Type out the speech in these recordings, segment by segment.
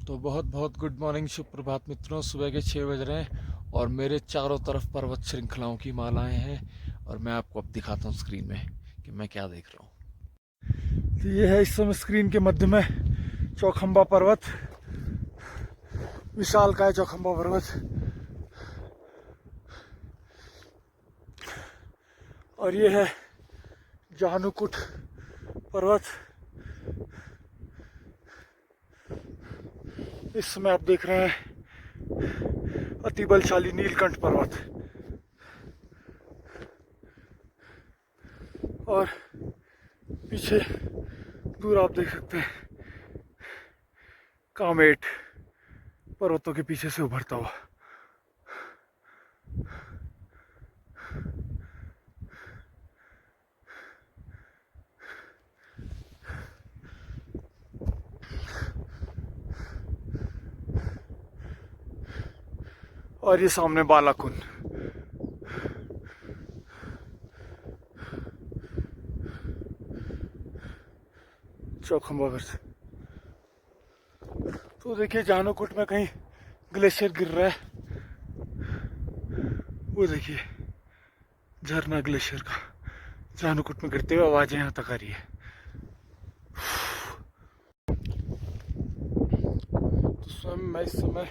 तो बहुत बहुत गुड मॉर्निंग, सुप्रभात मित्रों। सुबह के 6 बज रहे हैं और मेरे चारों तरफ पर्वत श्रृंखलाओं की मालाएं हैं और मैं आपको अब दिखाता हूँ स्क्रीन में कि मैं क्या देख रहा हूँ। तो ये है इस समय स्क्रीन के मध्य में चौखंबा पर्वत, विशालकाय चौखंबा पर्वत। और ये है जानुकुट पर्वत। इस समय आप देख रहे हैं अति बलशाली नीलकंठ पर्वत। और पीछे दूर आप देख सकते हैं कामेट पर्वतों के पीछे से उभरता हुआ। और ये सामने बालाकुंड। चौखंबा पर्वत। तो देखिए जानुकुट में कहीं ग्लेशियर गिर रहा है, वो देखिए झरना ग्लेशियर का जानुकुट में गिरते हुए आवाजें यहाँ तक आ रही है। तो स्वयं मैं इस समय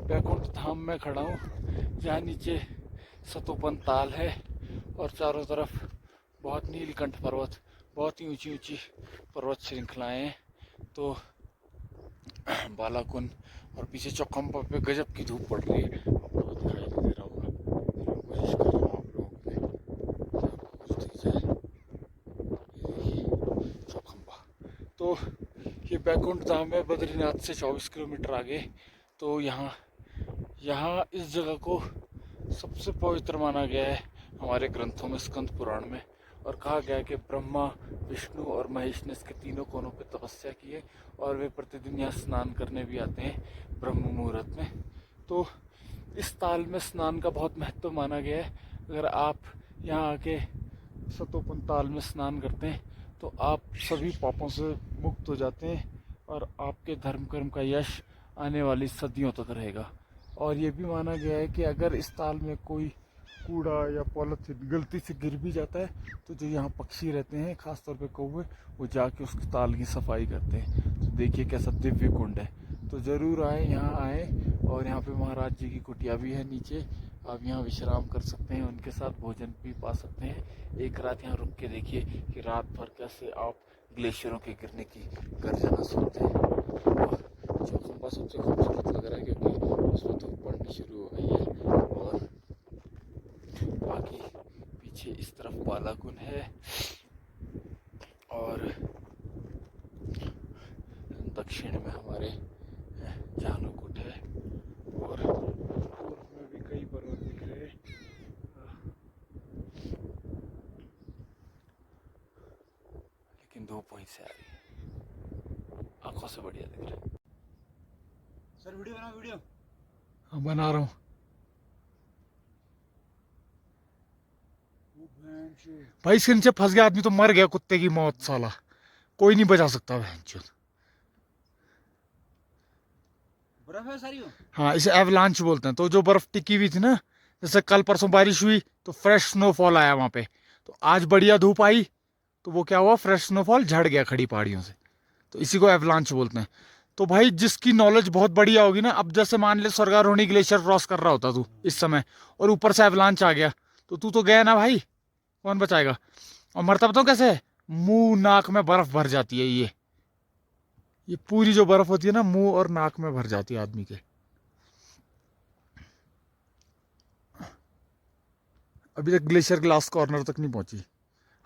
बैकुंठ धाम में खड़ा हूँ, जहाँ नीचे सतोपन ताल है और चारों तरफ बहुत नीलकंठ पर्वत, बहुत ही ऊंची ऊंची पर्वत श्रृंखलाएं हैं। तो बालाकुंड और पीछे चौखंबा पे गजब की धूप पड़ रही है, आप लोगों को दिखाई नहीं दे रहा होगा, कोशिश कर रहा हूँ आप लोगों पे कुछ दिख जाए। चौखंबा तो ये बैकुंठ धाम है बद्रीनाथ से 24 किलोमीटर आगे। तो यहाँ इस जगह को सबसे पवित्र माना गया है हमारे ग्रंथों में, स्कंद पुराण में। और कहा गया है कि ब्रह्मा, विष्णु और महेश ने इसके तीनों कोनों पे तपस्या की है और वे प्रतिदिन यहाँ स्नान करने भी आते हैं ब्रह्म मुहूर्त में। तो इस ताल में स्नान का बहुत महत्व माना गया है। अगर आप यहाँ आके सतोपन ताल में स्नान करते हैं तो आप सभी पापों से मुक्त हो जाते हैं और आपके धर्म कर्म का यश आने वाली सदियों तक रहेगा। और ये भी माना गया है कि अगर इस ताल में कोई कूड़ा या पॉलिथीन गलती से गिर भी जाता है तो जो यहाँ पक्षी रहते हैं, खासतौर पे कौवे, वो जाके उस ताल की सफाई करते हैं। तो देखिए कैसा दिव्य कुंड है। तो ज़रूर आए, यहाँ आए। और यहाँ पे महाराज जी की कुटिया भी है नीचे, आप यहाँ विश्राम कर सकते हैं, उनके साथ भोजन भी पा सकते हैं। एक रात यहाँ रुक के देखिए कि रात भर कैसे आप ग्लेशियरों के गिरने की गर्जना सुनते हैं। और चौखंबा सबसे खूबसूरत लग रहा है क्योंकि उसमें धूप पड़नी शुरू हो गई है। और बाकी पीछे इस तरफ बालाकुंड है और दक्षिण में हमारे जानुकुट है और पूर्व में भी कई पर्वत दिख रहे हैं। लेकिन धूप वहीं से आ रही है, आंखों से बढ़िया दिख रहा है। सर वीडियो बनाओ, वीडियो। हाँ बना रहा हूँ। भाई इसके नीचे फंस गया आदमी तो मर गया, कुत्ते की मौत, साला कोई नहीं बचा सकता। बर्फ है सारी हो। हाँ, इसे एवलांच बोलते हैं। तो जो बर्फ टिकी हुई थी ना, जैसे कल परसों बारिश हुई तो फ्रेश स्नोफॉल आया वहां पे, तो आज बढ़िया धूप आई तो वो क्या हुआ, फ्रेश स्नोफॉल झड़ गया खड़ी पहाड़ियों से। तो इसी को एवलांच बोलते हैं। तो भाई जिसकी नॉलेज बहुत बढ़िया होगी ना, अब जैसे मान ले स्वर्गारोहणी ग्लेशियर क्रॉस कर रहा होता तू इस समय और ऊपर से एवलांच आ गया तो तू तो गया ना भाई, कौन बचाएगा। और मरता बताओ कैसे है, मुंह नाक में बर्फ भर जाती है। ये पूरी जो बर्फ होती है ना, मुंह और नाक में भर जाती है आदमी के। अभी तक ग्लेशियर के लास्ट कॉर्नर तक नहीं पहुंची।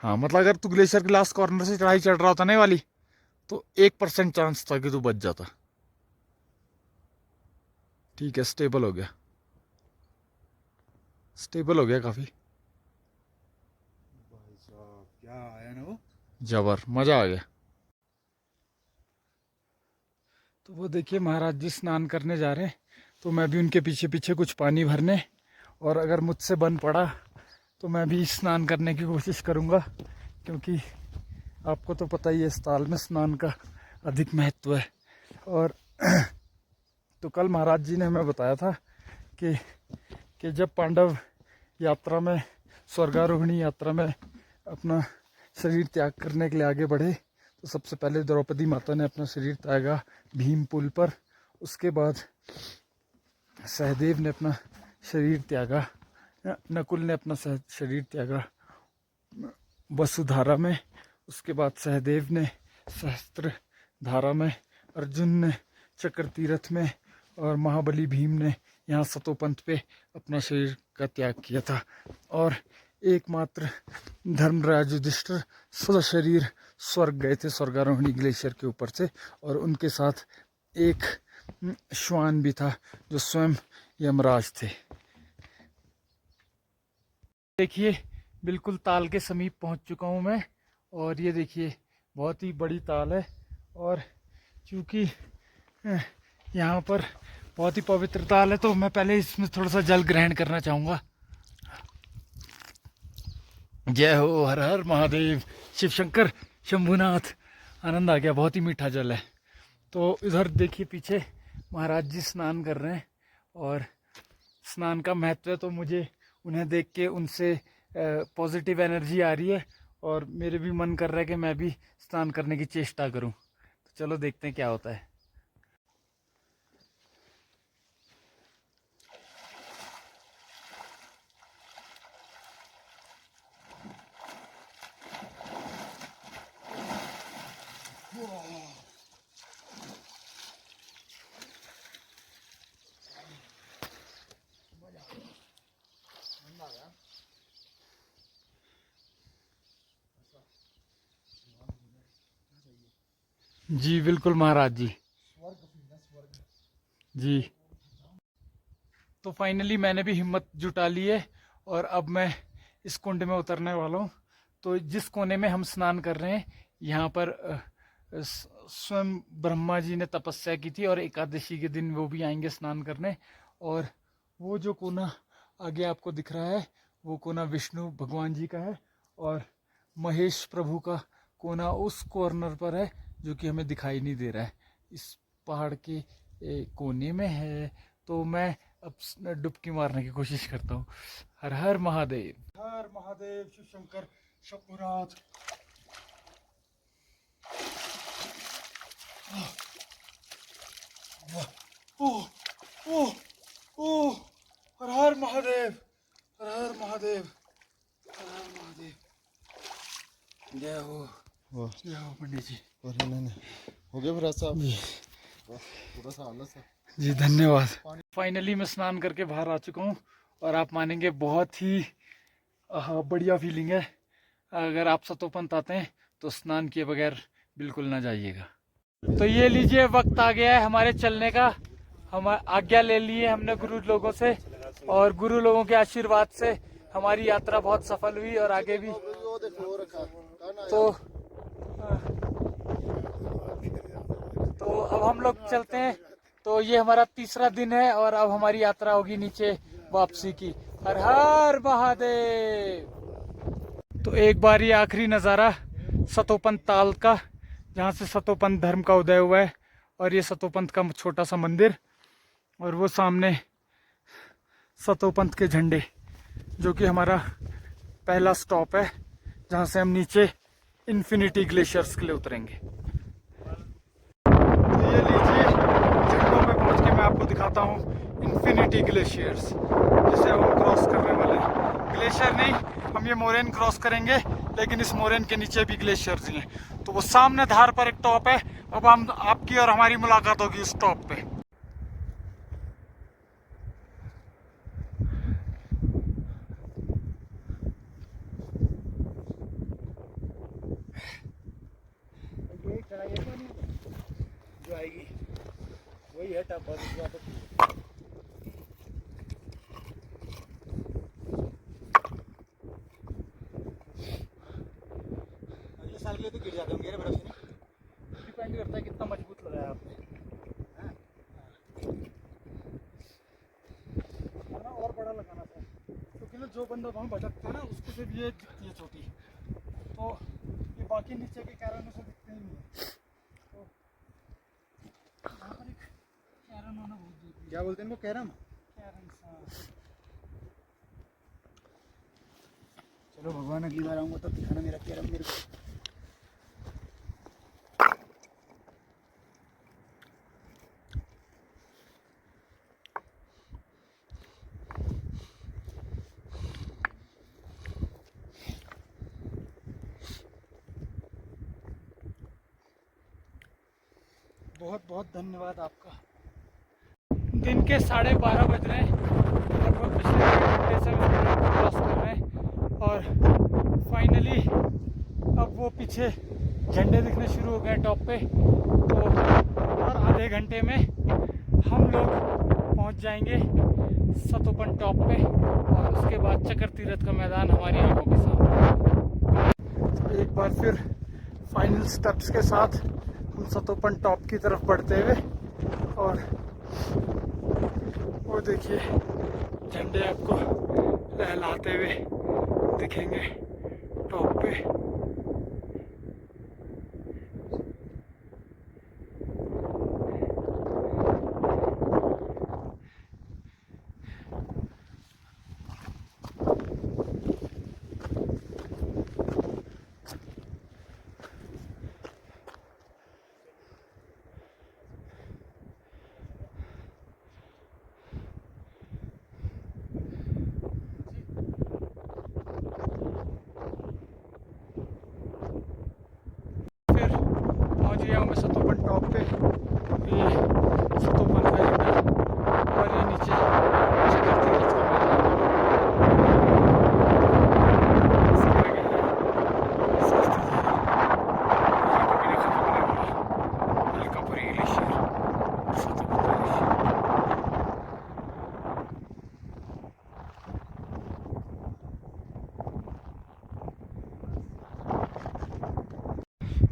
हाँ मतलब अगर तू ग्लेशियर के लास्ट कॉर्नर से चढ़ाई चढ़ रहा होता ना वाली, तो 1% चांस था कि तू बच जाता। ठीक है, स्टेबल हो गया, स्टेबल हो गया काफी। भाई साहब क्या आया ना वो, जबर, मजा आ गया। तो वो देखिए महाराज जी स्नान करने जा रहे हैं, तो मैं भी उनके पीछे पीछे कुछ पानी भरने, और अगर मुझसे बन पड़ा तो मैं भी स्नान करने की कोशिश करूँगा, क्योंकि आपको तो पता ही है इस ताल में स्नान का अधिक महत्व है। और तो कल महाराज जी ने हमें बताया था कि जब पांडव यात्रा में, स्वर्गारोहिणी यात्रा में अपना शरीर त्याग करने के लिए आगे बढ़े, तो सबसे पहले द्रौपदी माता ने अपना शरीर त्यागा भीम पुल पर। उसके बाद सहदेव ने अपना शरीर त्यागा, नकुल ने अपना शरीर त्यागा वसुधारा में। उसके बाद सहदेव ने सहस्त्र धारा में, अर्जुन ने चक्र तीर्थ में, और महाबली भीम ने यहाँ सतोपंथ पे अपना शरीर का त्याग किया था। और एकमात्र धर्मराज युधिष्ठिर सशरीर स्वर्ग गए थे स्वर्गारोहिणी ग्लेशियर के ऊपर से, और उनके साथ एक श्वान भी था जो स्वयं यमराज थे। देखिए बिल्कुल ताल के समीप पहुंच चुका हूं मैं, और ये देखिए बहुत ही बड़ी ताल है। और चूँकि यहाँ पर बहुत ही पवित्र ताल है, तो मैं पहले इसमें थोड़ा सा जल ग्रहण करना चाहूँगा। जय हो, हर हर महादेव, शिव शंकर शंभुनाथ। आनंद आ गया, बहुत ही मीठा जल है। तो इधर देखिए पीछे महाराज जी स्नान कर रहे हैं, और स्नान का महत्व है तो मुझे उन्हें देख के उनसे पॉजिटिव एनर्जी आ रही है, और मेरे भी मन कर रहा है कि मैं भी स्नान करने की चेष्टा करूं। तो चलो देखते हैं क्या होता है। जी बिल्कुल महाराज जी। जी तो फाइनली मैंने भी हिम्मत जुटा ली है, और अब मैं इस कुंड में उतरने वाला हूँ। तो जिस कोने में हम स्नान कर रहे हैं, यहाँ पर स्वयं ब्रह्मा जी ने तपस्या की थी, और एकादशी के दिन वो भी आएंगे स्नान करने। और वो जो कोना आगे आपको दिख रहा है, वो कोना विष्णु भगवान जी का है, और महेश प्रभु का कोना उस कॉर्नर पर है जो कि हमें दिखाई नहीं दे रहा है, इस पहाड़ के कोने में है। तो मैं अब डुबकी मारने की कोशिश करता हूँ। हर हर महादेव, हर महादेव, शिव शंकर शंभुनाथ। ओह ओह ओह, हर हर महादेव, हर हर महादेव, हर हर महादेव। जय हो पंडित जी। हो गया फिर ऐसा पूरा सा हालत सा। जी धन्यवाद। फाइनली मैं स्नान करके बाहर आ चुका हूँ, और आप मानेंगे बहुत ही बढ़िया फीलिंग है। अगर आप सतोपंथ आते हैं तो स्नान किए बगैर बिल्कुल ना जाइएगा। तो ये लीजिए, वक्त आ गया है हमारे चलने का। हम आज्ञा ले लिए हमने गुरु लोगों से, और गुरु लोगों के आशीर्वाद से हमारी यात्रा बहुत सफल हुई, और आगे भी। तो अब हम लोग चलते हैं। तो ये हमारा तीसरा दिन है, और अब हमारी यात्रा होगी नीचे वापसी की। हर हर महादेव। तो एक बार ये आखिरी नज़ारा सतोपंथ ताल का, जहाँ से सतोपंथ धर्म का उदय हुआ है, और ये सतोपंथ का छोटा सा मंदिर, और वो सामने सतोपंथ के झंडे, जो कि हमारा पहला स्टॉप है, जहाँ से हम नीचे इन्फिनिटी ग्लेशियर्स के लिए उतरेंगे। तो ये लीजिए, झंडों में पहुँच के मैं आपको दिखाता हूँ इन्फिनिटी ग्लेशियर्स, जिसे हम क्रॉस करने वाले हैं। ग्लेशियर नहीं, हम ये मोरेन क्रॉस करेंगे, लेकिन इस मोरेन के नीचे भी ग्लेशियर्स ही हैं। तो वो सामने धार पर एक टॉप है। अब हम आपकी और हमारी मुलाकात होगी उस टॉप पे। जो आएगी वही है टॉप। अगले साल के लिए तो गिर जाते होंगे बर्फ से। डिपेंड करता है कितना मजबूत लगाया आपने। और बड़ा लगाना था, क्योंकि ना जो बंदा वहाँ भटकता है ना, उसको सिर्फ ये दिखती है छोटी, तो ये बाकी नीचे के कारण उसे दिखते ही नहीं है। तो यहाँ पर एक कैरन होना बहुत क्या बोलते हैं इनको, कैरम। चलो भगवान, अगली बार आऊंगा तो दिखाना मेरा कैरम मेरे को। बहुत बहुत धन्यवाद आपका। दिन के 12:30 बज रहे हैं, लगभग पिछले 1 घंटे से हम क्रॉस कर रहे हैं और फाइनली अब वो पीछे झंडे दिखने शुरू हो गए टॉप पे। तो और आधे घंटे में हम लोग पहुंच जाएंगे सतोपन टॉप पे और उसके बाद चक्र तीर्थ का मैदान हमारी आंखों के सामने। एक बार फिर फाइनल स्टेप्स के साथ हम सतोपन टॉप की तरफ बढ़ते हुए, और वो देखिए झंडे आपको लहलाते हुए दिखेंगे टॉप पे। पहुंच गया हूँ मैं सतोपन टॉप पे। ये सतोपन का झंडा और ये नीचे चक्र तीर्थ का मैदान। इसके आगे है शास्त्री अलकापुरी ग्लेशियर और सतोपन ग्लेशियर।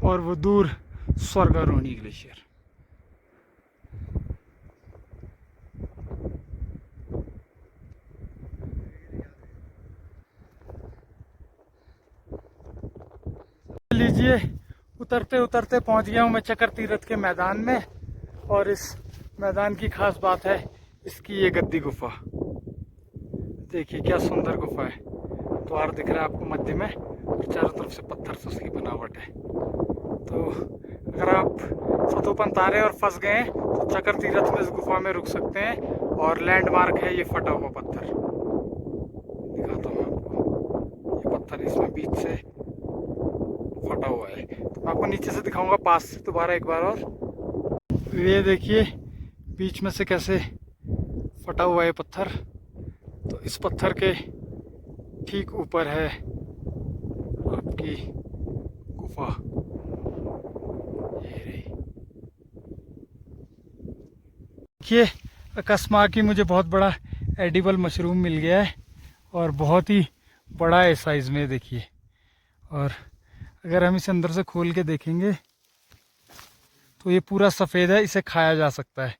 और वो दूर स्वर्गारोहणी ग्लेशियर। लीजिए, उतरते उतरते पहुंच गया हूं मैं चक्र तीर्थ के मैदान में। और इस मैदान की खास बात है इसकी ये गद्दी गुफा। देखिए क्या सुंदर गुफा है, द्वार दिख रहा है आपको मध्य में और चारों तरफ से पत्थर से उसकी बनावट है। तो अगर आप सतोपन तारे और फंस गए हैं तो चक्र तीर्थ में इस गुफा में रुक सकते हैं। और लैंडमार्क है ये फटा हुआ पत्थर, दिखाता हूँ आपको। ये पत्थर इसमें बीच से फटा हुआ है, तो मैं आपको नीचे से दिखाऊंगा पास से दोबारा एक बार और। ये देखिए बीच में से कैसे फटा हुआ है पत्थर। तो इस पत्थर के ठीक ऊपर है आपकी गुफा। ये रही। देखिए अकस्मात की मुझे बहुत बड़ा एडिबल मशरूम मिल गया है और बहुत ही बड़ा है साइज में, देखिए। और अगर हम इसे अंदर से खोल के देखेंगे तो ये पूरा सफ़ेद है, इसे खाया जा सकता है।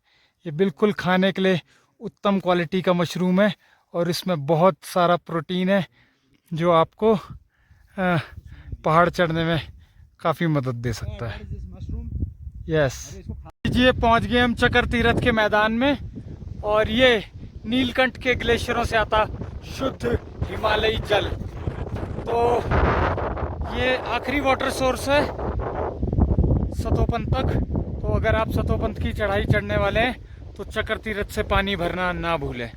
ये बिल्कुल खाने के लिए उत्तम क्वालिटी का मशरूम है और इसमें बहुत सारा प्रोटीन है जो आपको पहाड़ चढ़ने में काफ़ी मदद दे सकता है। यस, लीजिए पहुंच गए हम चक्र तीर्थ के मैदान में। और ये नीलकंठ के ग्लेशियरों से आता शुद्ध हिमालयी जल। तो ये आखिरी वाटर सोर्स है सतोपन तक। तो अगर आप सतोपन की चढ़ाई चढ़ने वाले हैं तो चक्र तीर्थ से पानी भरना ना भूलें।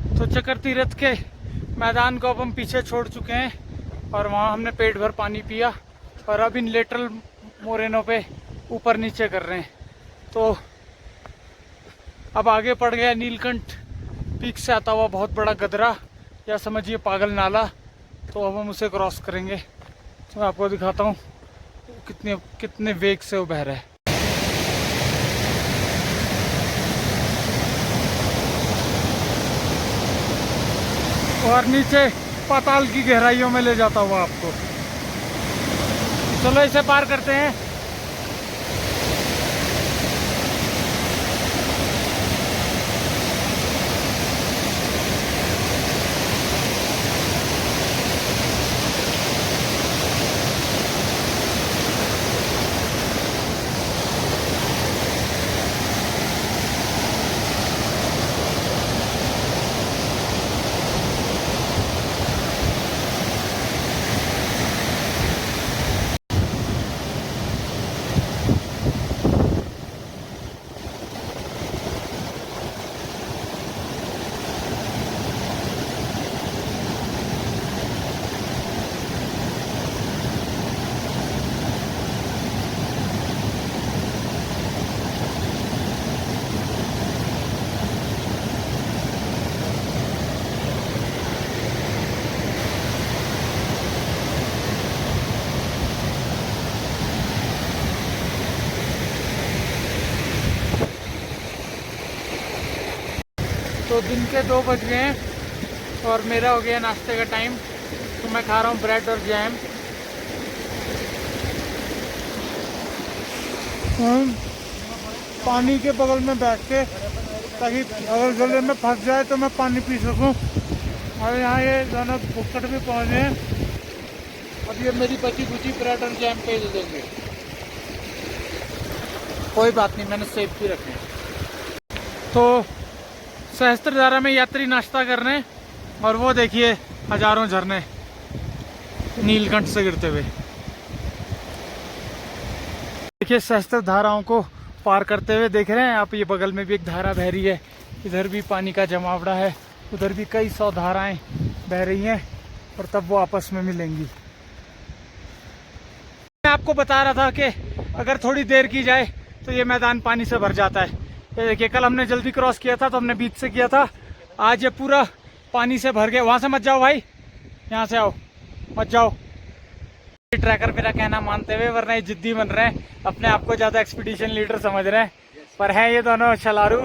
तो चक्र तीर्थ के मैदान को अब हम पीछे छोड़ चुके हैं और वहाँ हमने पेट भर पानी पिया और अब इन लेटरल मोरेनों पे ऊपर नीचे कर रहे हैं। तो अब आगे पड़ गया नीलकंठ पीक से आता हुआ बहुत बड़ा गदरा, या समझिए पागल नाला। तो अब हम उसे क्रॉस करेंगे। तो मैं आपको दिखाता हूँ कितने वेग से वो बह रहा है। और नीचे पाताल की गहराइयों में ले जाता हुआ आपको। चलो इसे पार करते हैं। तो दिन के 2 बज गए हैं और मेरा हो गया नाश्ते का टाइम। तो मैं खा रहा हूँ ब्रेड और जैम। पानी के बगल में बैठ के, ताकि अगर गले में फंस जाए तो मैं पानी पी सकूं। और यहाँ ये दोनों भुक्कड़ भी पहुँचे हैं। अब ये मेरी बची बुची ब्रेड और जैम पे दे देंगे। कोई बात नहीं, मैंने सेव भी रखे हैं। तो सहस्त्रधारा में यात्री नाश्ता कर रहे हैं और वो देखिए हजारों झरने नीलकंठ से गिरते हुए। देखिए सहस्त्रधाराओं को पार करते हुए देख रहे हैं आप। ये बगल में भी एक धारा बह रही है, इधर भी पानी का जमावड़ा है, उधर भी कई 100 धाराएं बह रही हैं और तब वो आपस में मिलेंगी। मैं आपको बता रहा था कि अगर थोड़ी देर की जाए तो ये मैदान पानी से भर जाता है। ये देखिए, कल हमने जल्दी क्रॉस किया था तो हमने बीच से किया था, आज ये पूरा पानी से भर गया। वहां से मत जाओ भाई, यहाँ से आओ, मत जाओ। ट्रैकर मेरा कहना मानते हुए, वरना ये जिद्दी बन रहे हैं, अपने आप को ज्यादा एक्सपीडिशन लीडर समझ रहे हैं, पर है ये दोनों छलारू।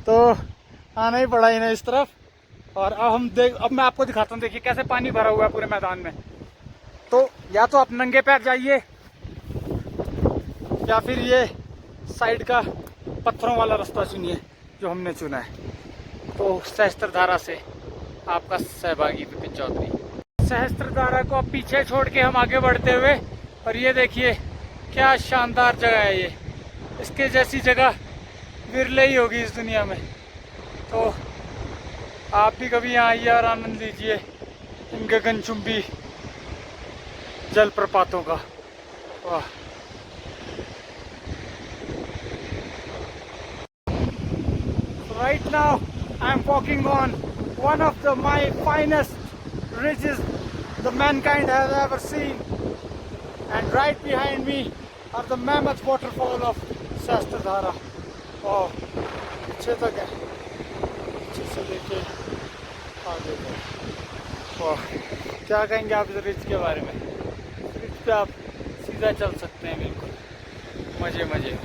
तो आना ही पड़ा इन्हें इस तरफ। और अब मैं आपको दिखाता हूँ, देखिए कैसे पानी भरा हुआ है पूरे मैदान में। तो या तो आप नंगे पैर जाइए या फिर ये साइड का पत्थरों वाला रास्ता चुनिए जो हमने चुना है। तो सहस्त्रधारा से आपका सहभागी विपिन चौधरी। सहस्त्रधारा को अब पीछे छोड़ के हम आगे बढ़ते हुए, और ये देखिए क्या शानदार जगह है ये। इसके जैसी जगह विरले ही होगी इस दुनिया में। तो आप भी कभी यहाँ आइए और आनंद लीजिए इन गगनचुंबी जलप्रपातों का। वाह। Right now I am walking on one of my finest ridges the mankind has ever seen, and right behind me are the mammoth waterfall of Sastradhara. Oh, पीछे तक है, पीछे से लेके आगे तक। वाह, क्या कहेंगे आप इस रिज के बारे में? रिज पे आप सीधा चल सकते हैं, बिल्कुल मजे मजे।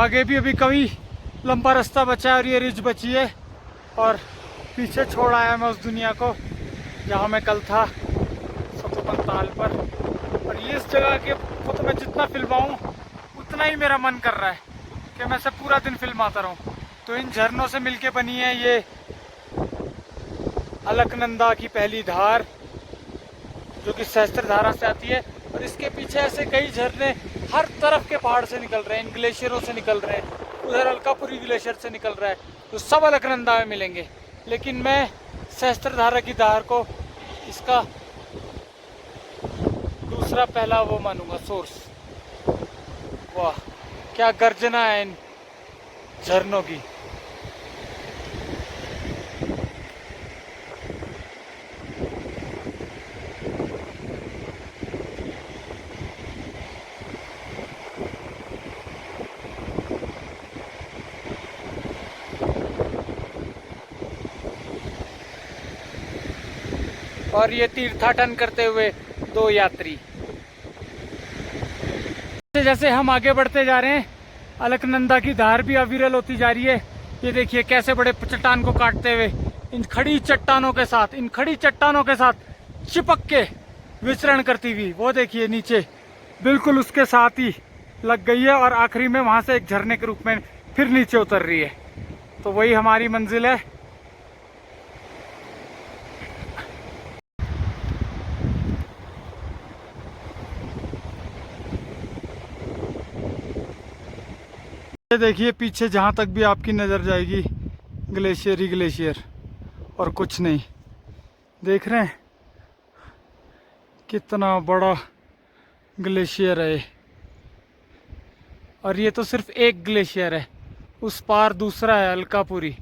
आगे भी अभी कभी लंबा रास्ता बचा है और ये रिज बची है, और पीछे छोड़ आया मैं उस दुनिया को जहाँ मैं कल था, सतोपन ताल पर। और ये इस जगह के को तो मैं जितना फिल्माऊँ उतना ही मेरा मन कर रहा है कि मैं से पूरा दिन फिल्माता रहूँ। तो इन झरनों से मिलके बनी है ये अलकनंदा की पहली धार, जो कि सहस्त्रधारा से आती है। और इसके पीछे ऐसे कई झरने हर तरफ के पहाड़ से निकल रहे हैं, इन ग्लेशियरों से निकल रहे हैं, उधर अलकापुरी ग्लेशियर से निकल रहा है, तो सब अलकनंदा में मिलेंगे। लेकिन मैं सहस्त्रधारा की धार को इसका दूसरा पहला वो मानूंगा, सोर्स। वाह, क्या गर्जना है इन झरनों की। और ये तीर्थाटन करते हुए 2 यात्री। जैसे हम आगे बढ़ते जा रहे हैं, अलकनंदा की धार भी अविरल होती जा रही है। ये देखिए कैसे बड़े चट्टान को काटते हुए इन खड़ी चट्टानों के साथ चिपक के विचरण करती हुई, वो देखिए नीचे बिल्कुल उसके साथ ही लग गई है, और आखिरी में वहां से एक झरने के रूप में फिर नीचे उतर रही है। तो वही हमारी मंजिल है। ये देखिए पीछे जहाँ तक भी आपकी नज़र जाएगी ग्लेशियर ही ग्लेशियर और कुछ नहीं। देख रहे हैं कितना बड़ा ग्लेशियर है। और ये तो सिर्फ एक ग्लेशियर है, उस पार दूसरा है अलकापुरी,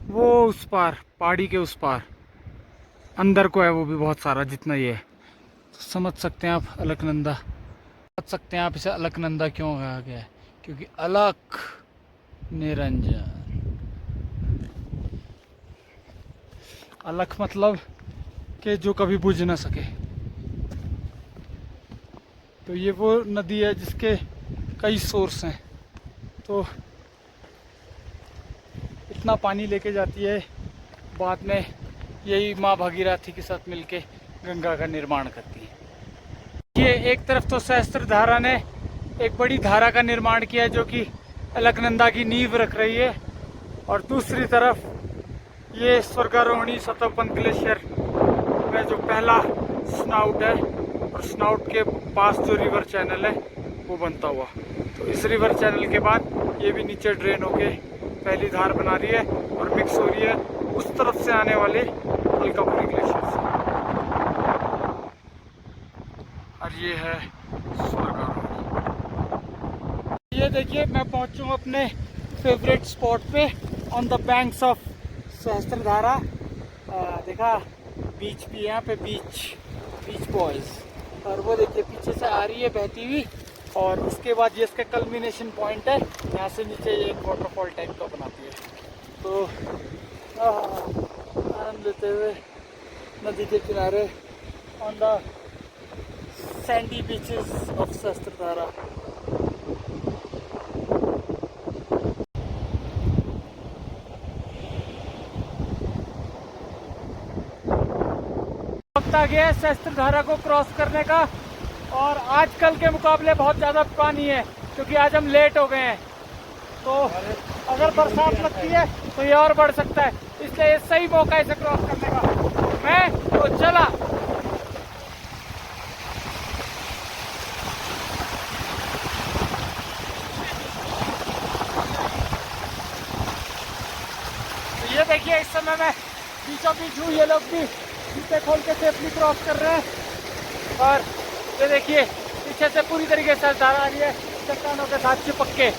वो उस पार पहाड़ी के उस पार अंदर को है, वो भी बहुत सारा जितना ये है। तो समझ सकते हैं आप अलकनंदा, समझ सकते हैं आप इसे अलकनंदा क्यों कहा गया है, क्योंकि अलक निरंजन। अलख मतलब कि जो कभी बुझ ना सके। तो ये वो नदी है जिसके कई सोर्स हैं। तो इतना पानी लेके जाती है, बाद में यही माँ भागीरथी के साथ मिलके गंगा का निर्माण करती है। ये एक तरफ तो सहस्त्रधारा ने एक बड़ी धारा का निर्माण किया जो कि अलकनंदा की नींव रख रही है, और दूसरी तरफ ये स्वर्गारोहिणी सतोपंत ग्लेशियर में जो पहला स्नाउट है, और स्नाउट के पास जो रिवर चैनल है वो बनता हुआ, तो इस रिवर चैनल के बाद ये भी नीचे ड्रेन होके पहली धार बना रही है और मिक्स हो रही है उस तरफ से आने वाले अलकापुरी ग्लेशियर से। और ये है स्वर्गारोहिणी। ये देखिए मैं पहुंच चुका अपने फेवरेट स्पॉट पे on the banks of Sahastradhara. देखा बीच भी, यहाँ पे बीच बॉयज, और वो देखिए पीछे से आ रही है बहती हुई, और उसके बाद ये इसका कल्मिनेशन पॉइंट है, यहाँ से नीचे ये एक वाटरफॉल टाइप का बनाती है। तो आनंद लेते हुए नदी के किनारे on the Sandy beaches of Sahastradhara. वक्त आ गया है सहस्त्रधारा को क्रॉस करने का, और आजकल के मुकाबले बहुत ज़्यादा पानी है क्योंकि आज हम लेट हो गए हैं। तो अगर बरसात लगती है तो ये और बढ़ सकता है, इसलिए ये सही मौका है इसे क्रॉस करने का। मैं तो चला। तो ये देखिए इस समय मैं बीचों बीच हूँ, ये लोग भी जूते खोल के सेफली क्रॉस कर रहे हैं, और ये देखिए पीछे से पूरी तरीके से धारा आ रही है चट्टानों के साथ चिपक के,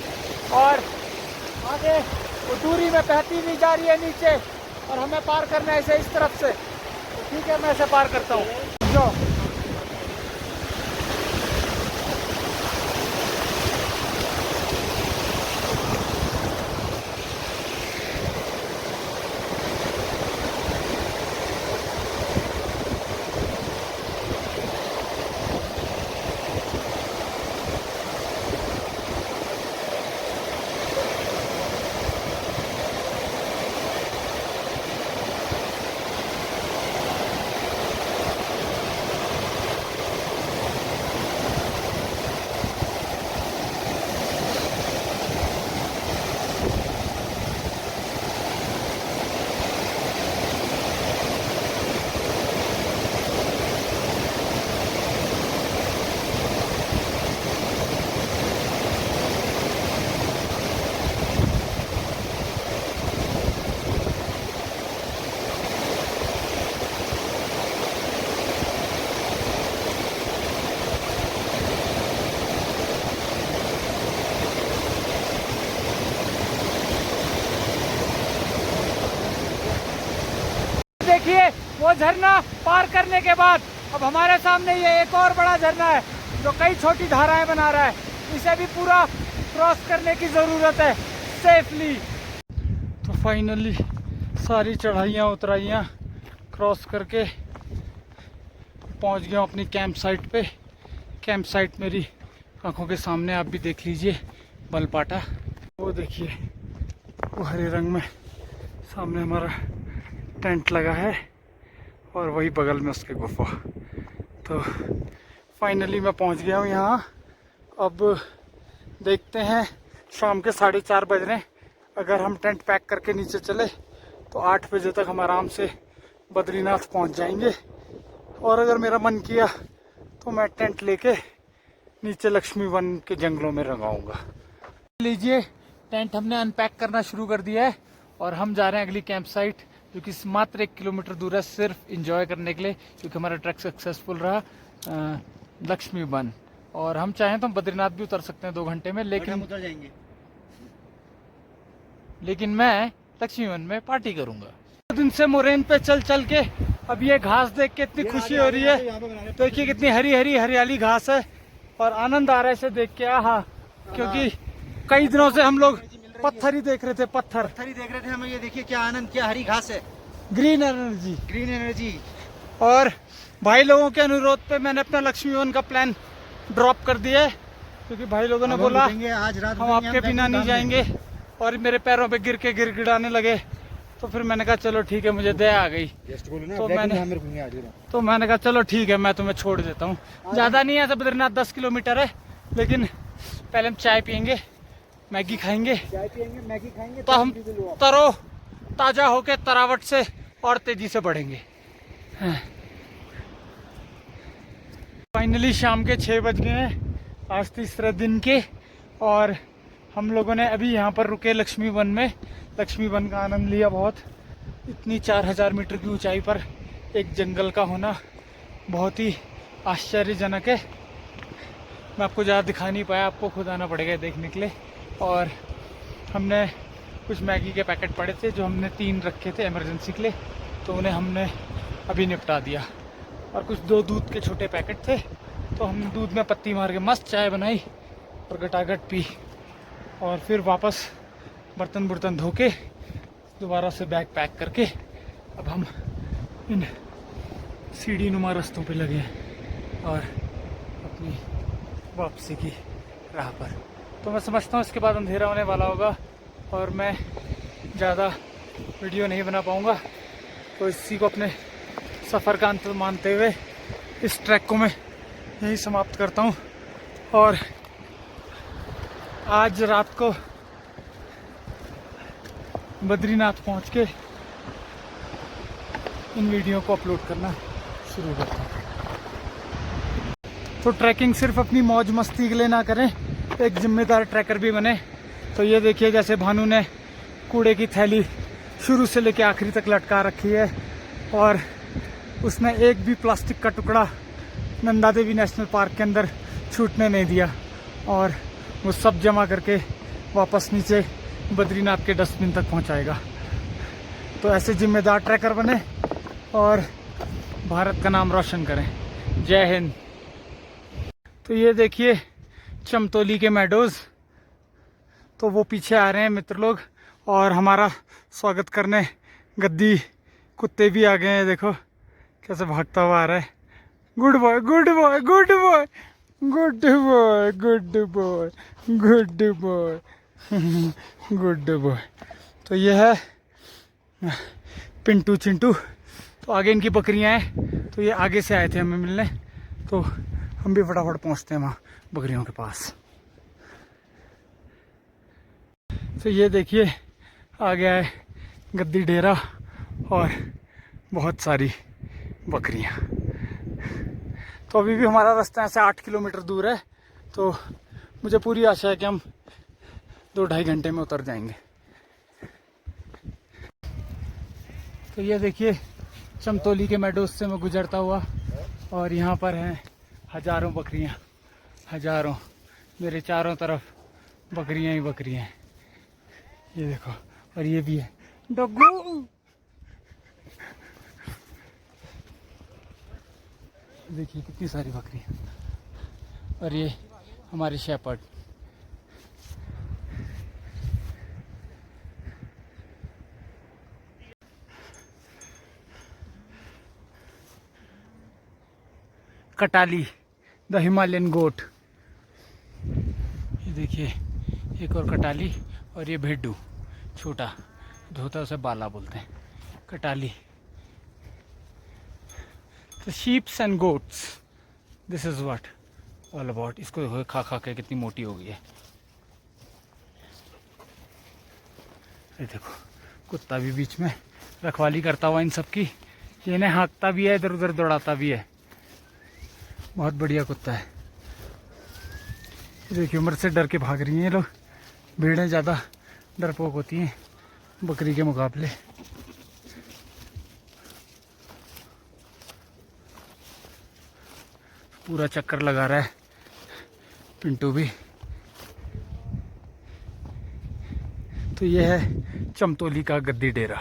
और आगे वो दूरी में बहती भी जा रही है नीचे, और हमें पार करना है इसे इस तरफ से। तो ठीक है, मैं इसे पार करता हूँ। जो देखिए वो झरना पार करने के बाद अब हमारे सामने ये एक और बड़ा झरना है जो कई छोटी धाराएं बना रहा है। इसे भी पूरा क्रॉस करने की ज़रूरत है सेफली। तो फाइनली सारी चढ़ाइयाँ उतराइयाँ क्रॉस करके पहुंच गया अपनी कैंप साइट पे। कैंप साइट मेरी आंखों के सामने, आप भी देख लीजिए, बलपाटा। वो देखिए वो हरे रंग में सामने हमारा टेंट लगा है, और वही बगल में उसके गुफा। तो फाइनली मैं पहुंच गया हूँ यहाँ। अब देखते हैं, शाम के 4:30 बज रहे हैं। अगर हम टेंट पैक करके नीचे चले तो 8 बजे तक हम आराम से बद्रीनाथ पहुंच जाएंगे, और अगर मेरा मन किया तो मैं टेंट लेके नीचे लक्ष्मी वन के जंगलों में रंगाऊंगा। लीजिए टेंट हमने अनपैक करना शुरू कर दिया है, और हम जा रहे हैं अगली कैंप साइट जो कि मात्र 1 किलोमीटर दूर है, सिर्फ इंजॉय करने के लिए, क्योंकि हमारा ट्रैक सक्सेसफुल रहा लक्ष्मी वन। और हम चाहें तो हम बद्रीनाथ भी उतर सकते हैं 2 घंटे में, लेकिन उतर जाएंगे। लेकिन मैं लक्ष्मी वन में पार्टी करूंगा। 2 दिन से मोरेन पे चल चल के अब ये घास देख के इतनी खुशी हो रही है। देखिए कितनी हरी हरी हरियाली घास है, और आनंद आ रहा है इसे देख के। हाँ, क्योंकि कई दिनों से हम लोग पत्थर ही देख रहे थे, पत्थर ही देख रहे थे हमें। ये देखिए क्या आनंद, क्या हरी घास है, ग्रीन एनर्जी, ग्रीन एनर्जी। और भाई लोगों के अनुरोध पे मैंने अपना लक्ष्मी वन का प्लान ड्रॉप कर दिया है, क्योंकि भाई लोगों ने बोला आज रात हम आपके बिना नहीं जाएंगे। और मेरे पैरों पे गिर के गिड़गिड़ाने लगे। तो फिर मैंने कहा चलो ठीक है, मुझे दया आ गई। तो मैंने कहा चलो ठीक है, मैं तुम्हें छोड़ देता हूँ। ज़्यादा नहीं है, बद्रीनाथ 10 किलोमीटर है, लेकिन पहले हम चाय पियेंगे, मैगी खाएंगे, तो हम तरो ताज़ा होके तरावट से और तेज़ी से बढ़ेंगे। फाइनली शाम के 6 बज गए हैं आज तीसरे दिन के, और हम लोगों ने अभी यहाँ पर रुके लक्ष्मी वन में। लक्ष्मी वन का आनंद लिया बहुत। इतनी 4000 मीटर की ऊंचाई पर एक जंगल का होना बहुत ही आश्चर्यजनक है। मैं आपको ज़्यादा दिखा नहीं पाया, आपको खुद आना पड़ेगा देखने के लिए। और हमने कुछ मैगी के पैकेट पड़े थे जो हमने 3 रखे थे इमरजेंसी के लिए, तो उन्हें हमने अभी निपटा दिया। और कुछ 2 दूध के छोटे पैकेट थे, तो हमने दूध में पत्ती मार के मस्त चाय बनाई और गटागट पी। और फिर वापस बर्तन धो के दोबारा से बैग पैक करके अब हम इन सीढ़ी नुमा रास्तों पे लगे हैं और अपनी वापसी की राह पर। तो मैं समझता हूँ इसके बाद अंधेरा होने वाला होगा और मैं ज़्यादा वीडियो नहीं बना पाऊँगा। तो इसी को अपने सफ़र का अंत मानते हुए इस ट्रैक को मैं यहीं समाप्त करता हूँ। और आज रात को बद्रीनाथ पहुँच के इन वीडियो को अपलोड करना शुरू करता हूँ। तो ट्रैकिंग सिर्फ अपनी मौज मस्ती के लिए ना करें, एक जिम्मेदार ट्रैकर भी बने। तो ये देखिए, जैसे भानु ने कूड़े की थैली शुरू से लेकर आखिरी तक लटका रखी है और उसने एक भी प्लास्टिक का टुकड़ा नंदा देवी नेशनल पार्क के अंदर छूटने नहीं दिया, और वो सब जमा करके वापस नीचे बद्रीनाथ के डस्टबिन तक पहुंचाएगा। तो ऐसे जिम्मेदार ट्रैकर बने और भारत का नाम रोशन करें। जय हिंद। तो ये देखिए चमतौली के मेडोज़, तो वो पीछे आ रहे हैं मित्र लोग और हमारा स्वागत करने गद्दी कुत्ते भी आ गए हैं। देखो कैसे भागता हुआ आ रहा है। Good boy, good boy, good boy, good boy, good boy, good boy, good boy. तो ये है पिंटू चिंटू। तो आगे इनकी बकरियां हैं, तो ये आगे से आए थे हमें मिलने, तो हम भी फटाफट पहुंचते हैं वहाँ बकरियों के पास। तो ये देखिए आ गया है गद्दी डेरा और बहुत सारी बकरियां। तो अभी भी हमारा रास्ता ऐसे 8 किलोमीटर दूर है, तो मुझे पूरी आशा है कि हम 2-2.5 घंटे में उतर जाएंगे। तो ये देखिए चमतौली के मेडोज से मैं गुजरता हुआ, और यहाँ पर हैं हजारों बकरियाँ, हजारों। मेरे चारों तरफ बकरियाँ ही बकरियाँ हैं। ये देखो, और ये भी है डग्गू। देखिए कितनी सारी बकरियाँ, और ये हमारी शेपर्ड। कटाली द हिमालयन गोट। ये देखिए एक और कटाली, और ये भेड्डू छोटा धोता, उसे बाला बोलते हैं, कटाली। तो sheeps and goats, this is what all about. इसको देखो खा खा के कितनी मोटी हो गई है। ये देखो कुत्ता भी बीच में रखवाली करता हुआ इन सब की, ये इन्हें हाँकता भी है, इधर उधर दौड़ाता भी है। बहुत बढ़िया कुत्ता है। देखिए उम्र से डर के भाग रही हैं ये लोग। भेड़ें ज़्यादा डरपोक होती हैं बकरी के मुकाबले। पूरा चक्कर लगा रहा है पिंटू भी। तो ये है चमतौली का गद्दी डेरा।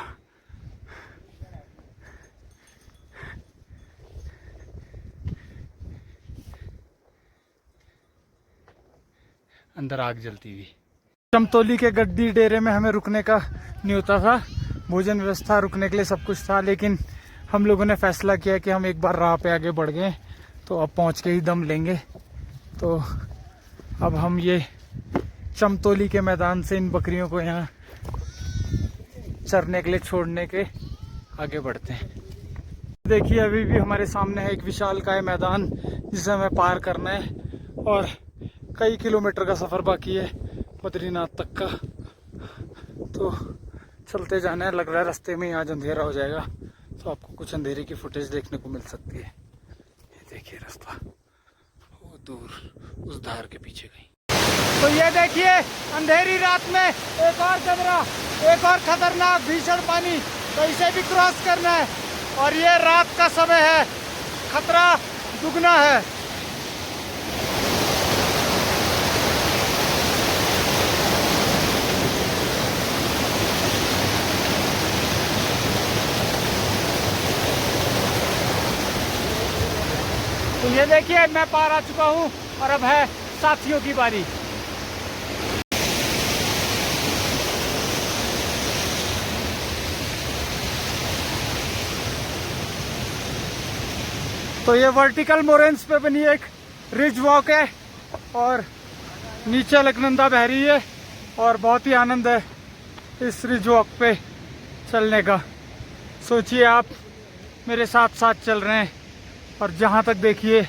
अंदर आग जलती हुई। चमतौली के गद्दी डेरे में हमें रुकने का न्योता था, भोजन व्यवस्था, रुकने के लिए सब कुछ था, लेकिन हम लोगों ने फैसला किया कि हम एक बार राह पे आगे बढ़ गए, तो अब पहुंच के ही दम लेंगे। तो अब हम ये चमतौली के मैदान से इन बकरियों को यहाँ चरने के लिए छोड़ने के आगे बढ़ते हैं। देखिए अभी भी हमारे सामने है एक विशालकाय मैदान जिसे हमें पार करना है और कई किलोमीटर का सफ़र बाकी है बद्रीनाथ तक का। तो चलते जाना है, लग रहा है रास्ते में ही आज अंधेरा हो जाएगा, तो आपको कुछ अंधेरे की फुटेज देखने को मिल सकती है। ये देखिए रास्ता वो दूर उस धार के पीछे कहीं। तो ये देखिए अंधेरी रात में एक और जबरा, एक और खतरनाक भीषण पानी, तो इसे भी क्रॉस करना है और ये रात का समय है, खतरा दुगना है। तो ये देखिए मैं पार आ चुका हूँ और अब है साथियों की बारी। तो ये वर्टिकल मोरेंस पे बनी एक रिज वॉक है और नीचे अलकनंदा बह रही है और बहुत ही आनंद है इस रिज वॉक पे चलने का। सोचिए आप मेरे साथ साथ चल रहे हैं और जहाँ तक देखिए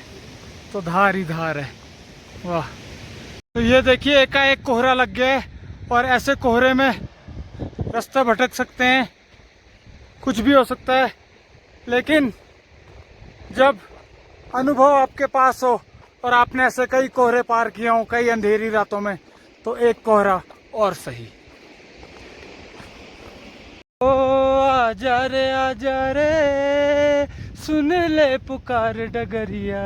तो धार ही धार है। वाह। तो ये देखिए एकाएक कोहरा लग गया है और ऐसे कोहरे में रास्ता भटक सकते हैं, कुछ भी हो सकता है, लेकिन जब अनुभव आपके पास हो और आपने ऐसे कई कोहरे पार किए हों कई अंधेरी रातों में, तो एक कोहरा और सही। ओ आजा रे सुन ले पुकार डगरिया,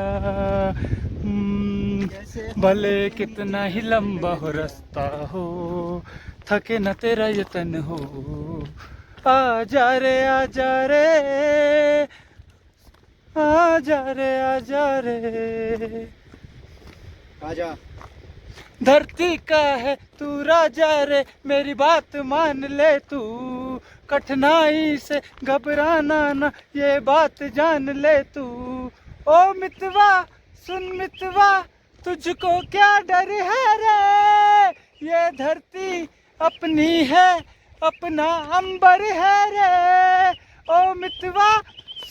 भले कितना ही लंबा हो रास्ता हो, थके न तेरा ये तन हो। आजा रे आजा रे आजा। धरती का है तू राजा रे, मेरी बात मान ले तू, कठिनाई से घबराना ना ये बात जान ले तू। ओ मितवा सुन मितवा तुझको क्या डर है रे, ये धरती अपनी है अपना अंबर है रे। ओ मितवा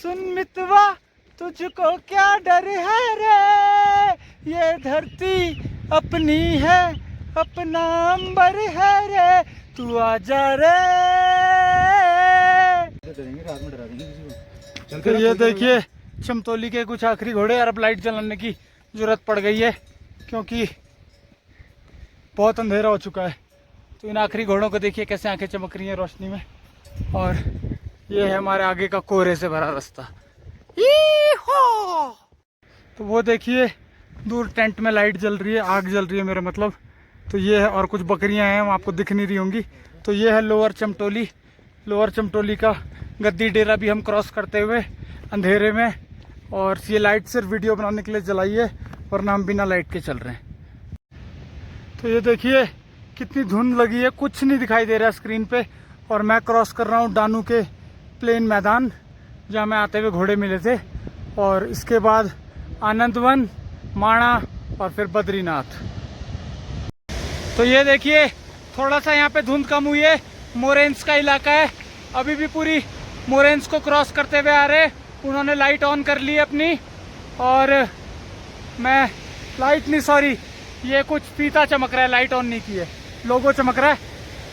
सुन मितवा तुझको क्या डर है रे, ये धरती अपनी है अपना अंबर है रे, तू आजा रे। तो ये देखिए चमतौली के कुछ आखिरी घोड़े, और अब लाइट जलाने की जरूरत पड़ गई है क्योंकि बहुत अंधेरा हो चुका है। तो इन आखिरी घोड़ों को देखिए कैसे आंखें चमक रही हैं रोशनी में, और ये है हमारे आगे का कोहरे से भरा रास्ता। तो वो देखिए दूर टेंट में लाइट जल रही है, आग जल रही है मेरा मतलब। तो ये है, और कुछ बकरियां हैं वो आपको दिख नहीं रही होंगी। तो ये है लोअर चमतौली। लोअर चमतौली का गद्दी डेरा भी हम क्रॉस करते हुए अंधेरे में, और ये लाइट सिर्फ वीडियो बनाने के लिए जलाई है, वरना हम बिना लाइट के चल रहे हैं। तो ये देखिए कितनी धुंध लगी है, कुछ नहीं दिखाई दे रहा है स्क्रीन पे। और मैं क्रॉस कर रहा हूँ डानू के प्लेन मैदान जहाँ मैं आते हुए घोड़े मिले थे, और इसके बाद आनंदवन, माणा और फिर बद्रीनाथ। तो ये देखिए थोड़ा सा यहाँ पे धुंध कम हुई है, मोरेंस का इलाका है, अभी भी पूरी मोरेंस को क्रॉस करते हुए आ रहे। उन्होंने लाइट ऑन कर ली अपनी, और मैं लाइट नहीं, सॉरी, ये कुछ फीता चमक रहा है, लाइट ऑन नहीं की है, लोगो चमक रहा है।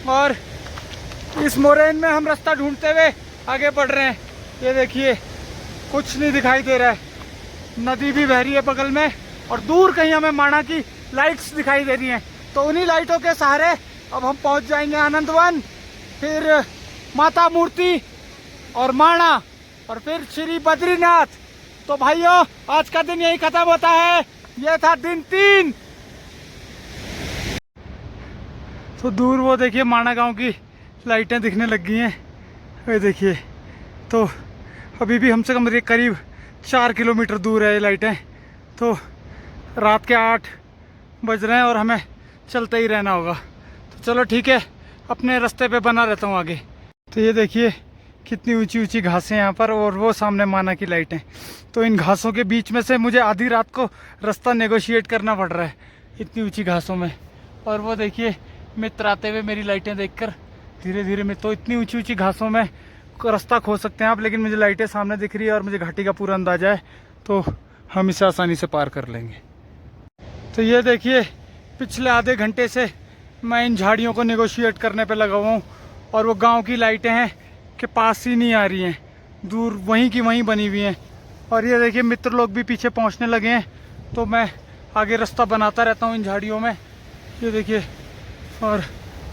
और इस मोरेन में हम रास्ता ढूंढते हुए आगे बढ़ रहे हैं। ये देखिए कुछ नहीं दिखाई दे रहा है, नदी भी बह रही है बगल में, और दूर कहीं हमें माणा की लाइट्स दिखाई दे रही हैं। तो उन्हीं लाइटों के सहारे अब हम पहुंच जाएंगे आनंदवन, फिर माता मूर्ति और माणा, और फिर श्री बद्रीनाथ। तो भाइयों आज का दिन यही खत्म होता है। यह था दिन 3। तो दूर वो देखिए माणा गांव की लाइटें दिखने लग गई हैं, ये देखिए। तो अभी भी हमसे कम करीब 4 किलोमीटर दूर है ये लाइटें। तो रात के 8 बज रहे हैं और हमें चलते ही रहना होगा। तो चलो ठीक है, अपने रास्ते पे बना रहता हूँ आगे। तो ये देखिए कितनी ऊंची ऊंची घासें यहाँ पर, और वो सामने माना की लाइटें। तो इन घासों के बीच में से मुझे आधी रात को रास्ता नेगोशिएट करना पड़ रहा है, इतनी ऊंची घासों में। और वो देखिए मित्र आते हुए मेरी लाइटें देखकर धीरे धीरे। मैं तो इतनी ऊंची ऊंची घासों में रास्ता खो सकते हैं आप, लेकिन मुझे लाइटें सामने दिख रही है और मुझे घाटी का पूरा अंदाजा है, तो हम इसे आसानी से पार कर लेंगे। तो ये देखिए पिछले आधे घंटे से मैं इन झाड़ियों को नेगोशिएट करने पे लगा हुआ हूँ, और वो गांव की लाइटें हैं कि पास ही नहीं आ रही हैं, दूर वहीं की वहीं बनी हुई हैं। और ये देखिए मित्र लोग भी पीछे पहुँचने लगे हैं, तो मैं आगे रास्ता बनाता रहता हूँ इन झाड़ियों में। ये देखिए, और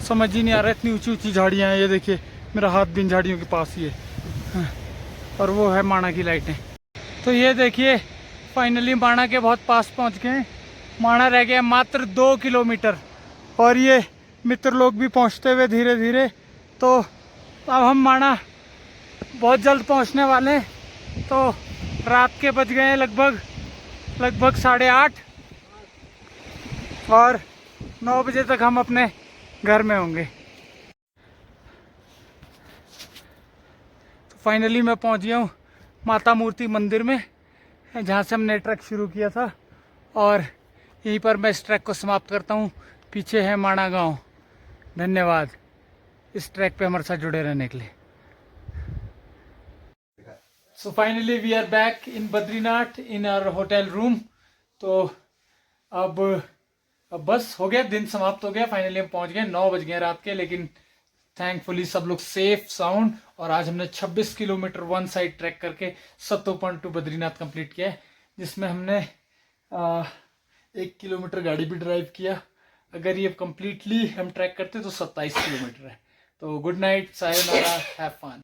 समझ ही नहीं आ रहा इतनी ऊंची ऊंची झाड़ियाँ हैं। ये देखिए मेरा हाथ भी इन झाड़ियों के पास ही है। हाँ, और वो है माणा की लाइटें। तो ये देखिए फाइनली माणा के बहुत पास पहुँच गए हैं। माणा रह गया मात्र 2 किलोमीटर, और ये मित्र लोग भी पहुँचते हुए धीरे धीरे। तो अब हम माणा बहुत जल्द पहुँचने वाले हैं। तो रात के बज गए हैं लगभग 8:30, और 9 बजे तक हम अपने घर में होंगे। तो फाइनली मैं पहुंच गया हूँ माता मूर्ति मंदिर में, जहाँ से हमने ट्रैक शुरू किया था, और यहीं पर मैं इस ट्रैक को समाप्त करता हूँ। पीछे है माणा गांव। धन्यवाद इस ट्रैक पे हमारे साथ जुड़े रहने के लिए। So finally we are back in Badrinath in our hotel room. तो अब बस हो गया, दिन समाप्त हो गया। फाइनली हम पहुंच गए, 9 बज गए रात के, लेकिन थैंकफुली सब लोग सेफ साउंड। और आज हमने 26 किलोमीटर वन साइड ट्रैक करके सत्तोपंट टू बद्रीनाथ कंप्लीट किया है, जिसमें हमने 1 किलोमीटर गाड़ी भी ड्राइव किया। अगर ये कंप्लीटली हम ट्रैक करते तो 27 किलोमीटर है। तो good night, sayonara, have fun.